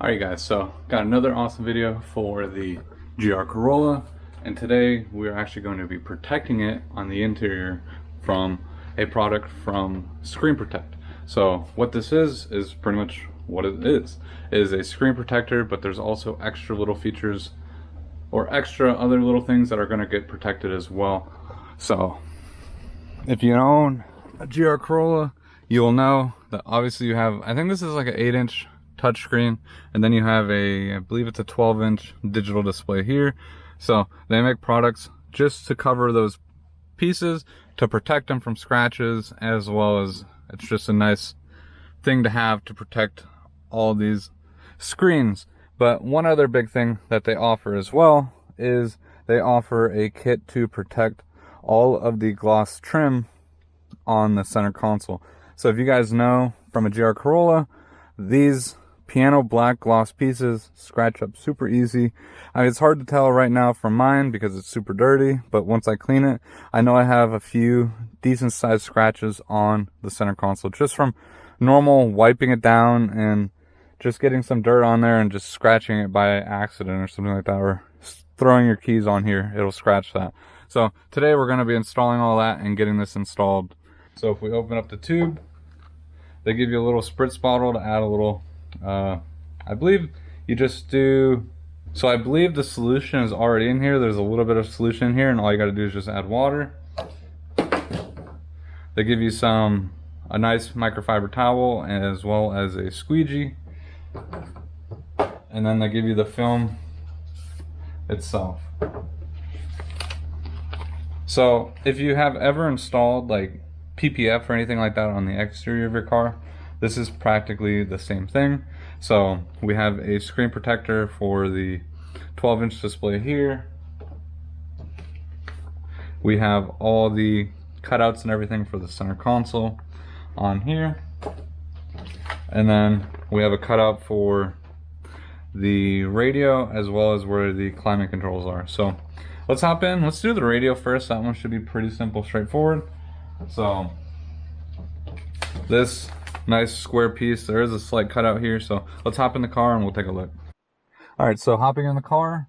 Alright guys, so got another awesome video for the GR Corolla, and today we're actually going to be protecting it on the interior from a product from Screen Protect. So what this is pretty much what it is a screen protector, but there's also extra little features or extra other little things that are going to get protected as well. So if you own a GR Corolla, you will know that obviously you have, I think this is like an 8-inch touchscreen, and then you have I believe it's a 12-inch digital display here. So they make products just to cover those pieces, to protect them from scratches, as well as it's just a nice thing to have to protect all these screens. But one other big thing that they offer as well is they offer a kit to protect all of the gloss trim on the center console. So if you guys know from a GR Corolla, these piano black gloss pieces scratch up super easy. I mean, it's hard to tell right now from mine because it's super dirty, but once I clean it, I know I have a few decent sized scratches on the center console just from normal wiping it down and just getting some dirt on there and just scratching it by accident or something like that, or throwing your keys on here, it'll scratch that. So today we're going to be installing all that and getting this installed. So if we open up the tube, they give you a little spritz bottle to add a little, I believe you just do, so I believe the solution is already in here. There's a little bit of solution in here, and all you got to do is just add water. They give you a nice microfiber towel as well as a squeegee. And then they give you the film itself. So if you have ever installed like PPF or anything like that on the exterior of your car, this is practically the same thing. So we have a screen protector for the 12-inch display here. We have all the cutouts and everything for the center console on here. And then we have a cutout for the radio as well as where the climate controls are. So let's hop in. Let's do the radio first. That one should be pretty simple, straightforward. So this nice square piece, there is a slight cutout here, so let's hop in the car and we'll take a look. Alright, so hopping in the car,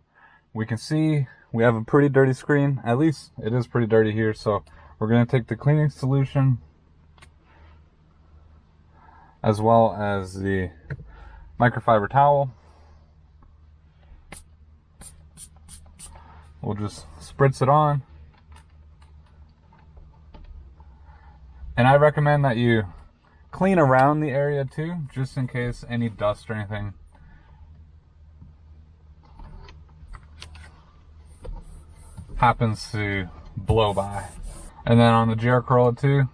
we can see we have a pretty dirty screen. At least it is pretty dirty here, so we're going to take the cleaning solution as well as the microfiber towel. We'll just spritz it on. And I recommend that you clean around the area too, just in case any dust or anything happens to blow by. And then on the GR Corolla too,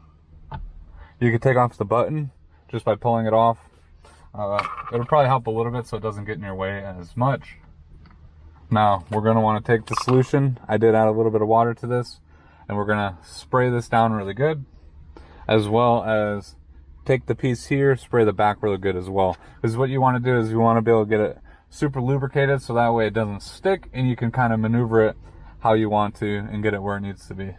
you can take off the button just by pulling it off. It'll probably help a little bit so it doesn't get in your way as much. Now we're going to want to take the solution. I did add a little bit of water to this, and we're going to spray this down really good, as well as take the piece here, spray the back really good as well. Because what you want to do is you want to be able to get it super lubricated so that way it doesn't stick and you can kind of maneuver it how you want to and get it where it needs to be.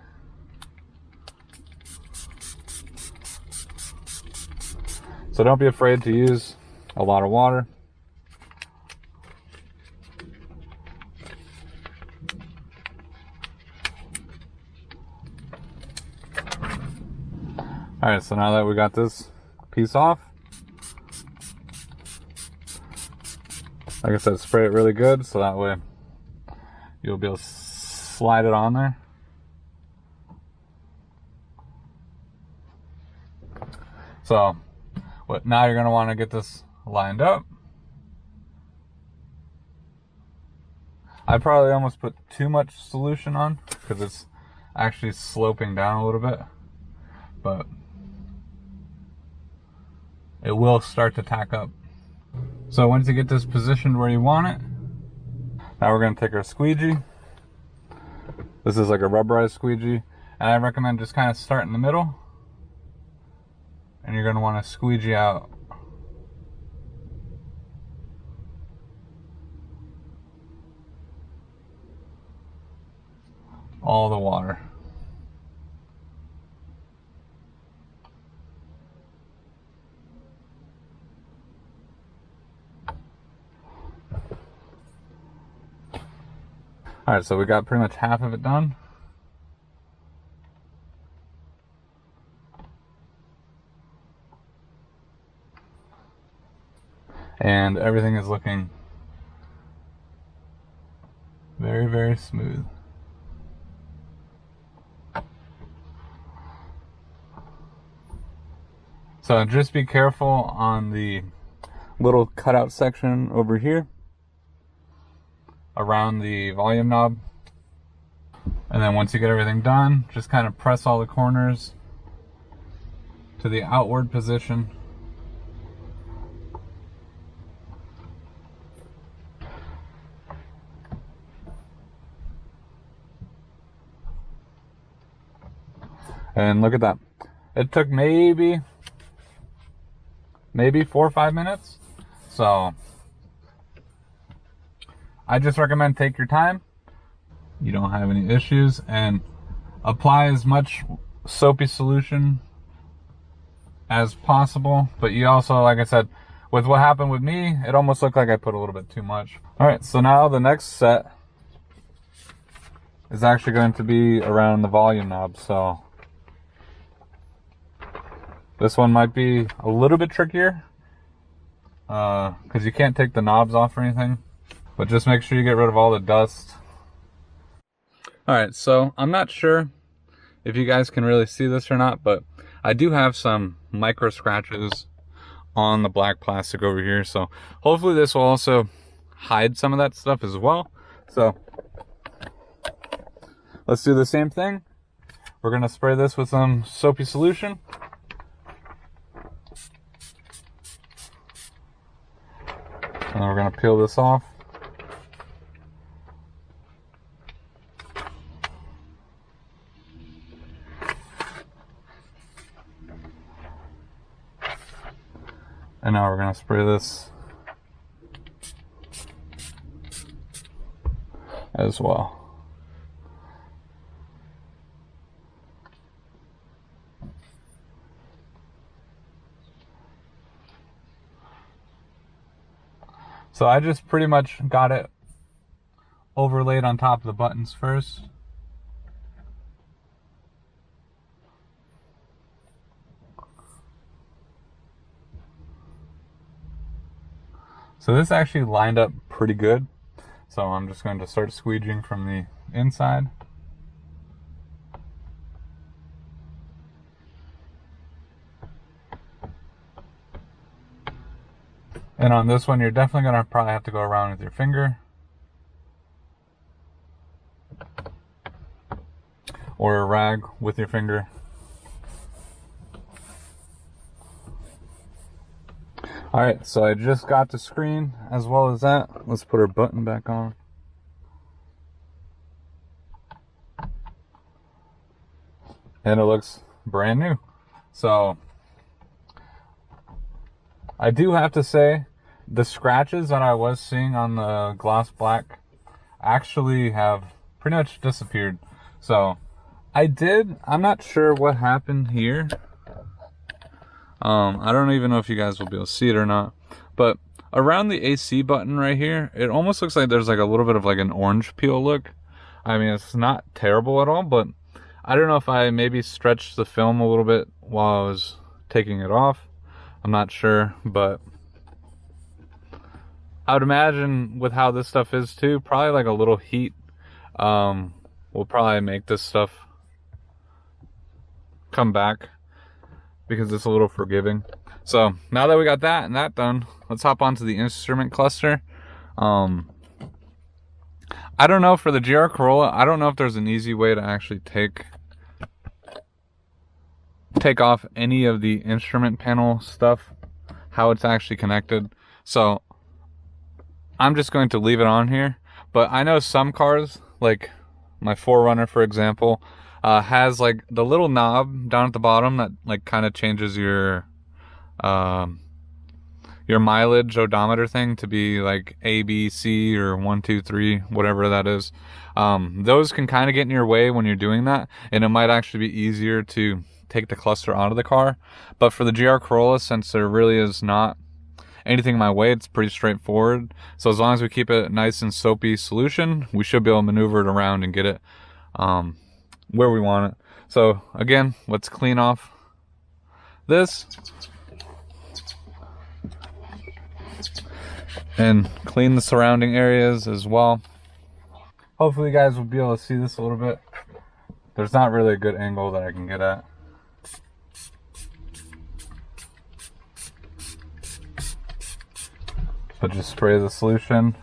So don't be afraid to use a lot of water. Alright, so now that we got this piece off, like I said, spray it really good so that way you'll be able to slide it on there. So now you're going to want to get this lined up. I probably almost put too much solution on because it's actually sloping down a little bit, but it will start to tack up. So once you get this positioned where you want it, now we're going to take our squeegee. This is like a rubberized squeegee, and I recommend just kind of start in the middle, and you're going to want to squeegee out all the water. All right, so we got pretty much half of it done. And everything is looking very, very smooth. So just be careful on the little cutout section over here around the volume knob. And then once you get everything done, just kind of press all the corners to the outward position. And look at that. It took maybe 4 or 5 minutes. So I just recommend take your time. You don't have any issues, and apply as much soapy solution as possible. But you also, like I said, with what happened with me, it almost looked like I put a little bit too much. All right, so now the next set is actually going to be around the volume knob. So this one might be a little bit trickier because you can't take the knobs off or anything, but just make sure you get rid of all the dust. All right, so I'm not sure if you guys can really see this or not, but I do have some micro scratches on the black plastic over here. So hopefully this will also hide some of that stuff as well. So let's do the same thing. We're gonna spray this with some soapy solution. And then we're gonna peel this off. And now we're gonna spray this as well. So I just pretty much got it overlaid on top of the buttons first. So this actually lined up pretty good. So I'm just going to start squeegeeing from the inside. And on this one, you're definitely gonna probably have to go around with your finger. Or a rag with your finger. Alright, so I just got the screen as well as that. Let's put our button back on. And it looks brand new. So I do have to say, the scratches that I was seeing on the gloss black actually have pretty much disappeared. So I'm not sure what happened here. I don't even know if you guys will be able to see it or not, but around the AC button right here, it almost looks like there's like a little bit of like an orange peel look. I mean, it's not terrible at all, but I don't know if I maybe stretched the film a little bit while I was taking it off. I'm not sure, but I would imagine with how this stuff is too, probably like a little heat will probably make this stuff come back because it's a little forgiving. So now that we got that and that done, let's hop onto the instrument cluster. I don't know, for the GR Corolla, I don't know if there's an easy way to actually take off any of the instrument panel stuff, how it's actually connected. So I'm just going to leave it on here. But I know some cars, like my 4Runner for example, has like the little knob down at the bottom that like kind of changes your mileage odometer thing to be like A, B, C, or 1, 2, 3, whatever that is. Those can kind of get in your way when you're doing that, and it might actually be easier to take the cluster out of the car. But for the GR Corolla, since there really is not anything my way, it's pretty straightforward. So as long as we keep it nice and soapy solution, we should be able to maneuver it around and get it where we want it. So again, let's clean off this and clean the surrounding areas as well. Hopefully you guys will be able to see this a little bit. There's not really a good angle that I can get at. So just spray the solution.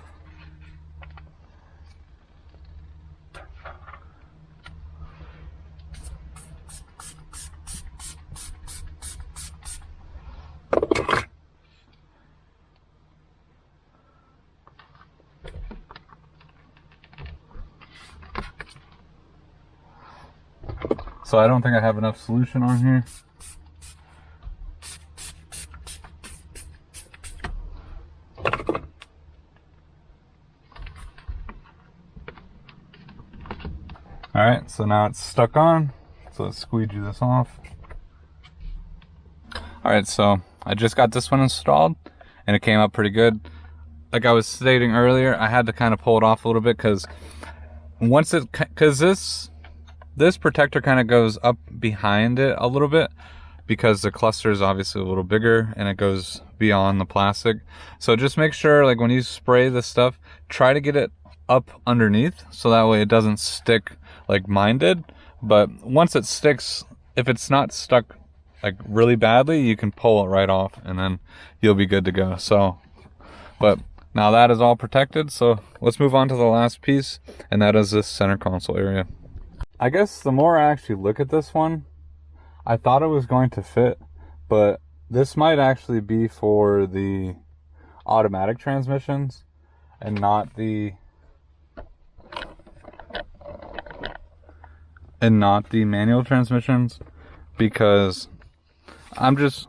So I don't think I have enough solution on here. Alright, so now it's stuck on. So let's squeegee this off. Alright, so I just got this one installed and it came up pretty good. Like I was stating earlier, I had to kind of pull it off a little bit because this protector kind of goes up behind it a little bit because the cluster is obviously a little bigger and it goes beyond the plastic. So just make sure, like when you spray this stuff, try to get it up underneath so that way it doesn't stick like mine did. But once it sticks, if it's not stuck like really badly, you can pull it right off and then you'll be good to go. So, but now that is all protected, so let's move on to the last piece, and that is this center console area. I guess the more I actually look at this one, I thought it was going to fit, but this might actually be for the automatic transmissions and not the manual transmissions, because I'm just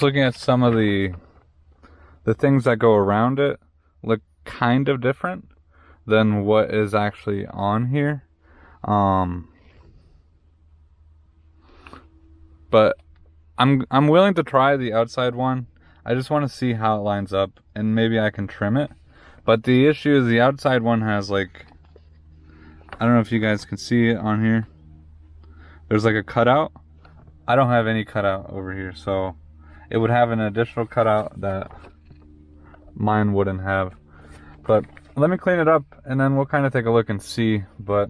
looking at some of the things that go around it look kind of different than what is actually on here. But I'm willing to try the outside one. I just want to see how it lines up and maybe I can trim it. But the issue is the outside one has like, I don't know if you guys can see it on here. There's like a cutout. I don't have any cutout over here, so it would have an additional cutout that mine wouldn't have. But let me clean it up and then we'll kind of take a look and see. But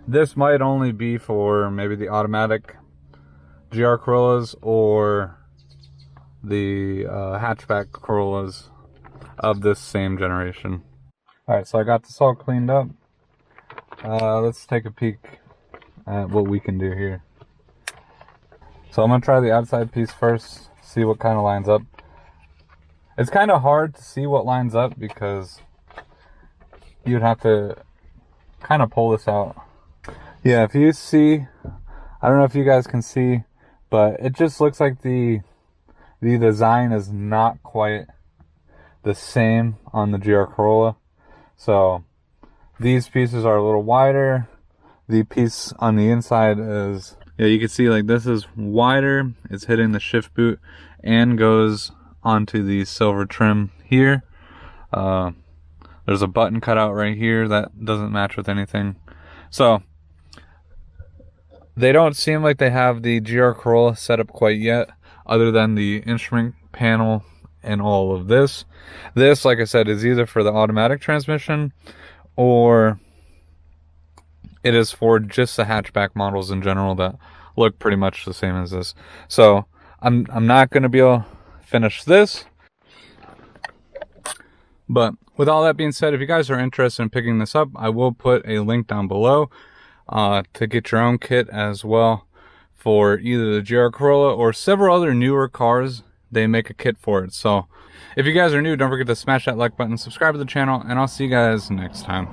this might only be for maybe the automatic GR Corollas or the hatchback Corollas of this same generation. Alright, so I got this all cleaned up. Let's take a peek at what we can do here. So I'm going to try the outside piece first, see what kind of lines up. It's kind of hard to see what lines up because you'd have to kind of pull this out. Yeah, if you see, I don't know if you guys can see, but it just looks like the design is not quite the same on the GR Corolla. So these pieces are a little wider. The piece on the inside is, yeah, you can see like this is wider. It's hitting the shift boot and goes onto the silver trim here. There's a button cut out right here that doesn't match with anything. So they don't seem like they have the GR Corolla set up quite yet, other than the instrument panel and all of this. This, like I said, is either for the automatic transmission or it is for just the hatchback models in general that look pretty much the same as this. So I'm not going to be able to finish this. But with all that being said, if you guys are interested in picking this up, I will put a link down below to get your own kit as well for either the GR Corolla or several other newer cars. They make a kit for it. So if you guys are new, don't forget to smash that like button, subscribe to the channel, and I'll see you guys next time.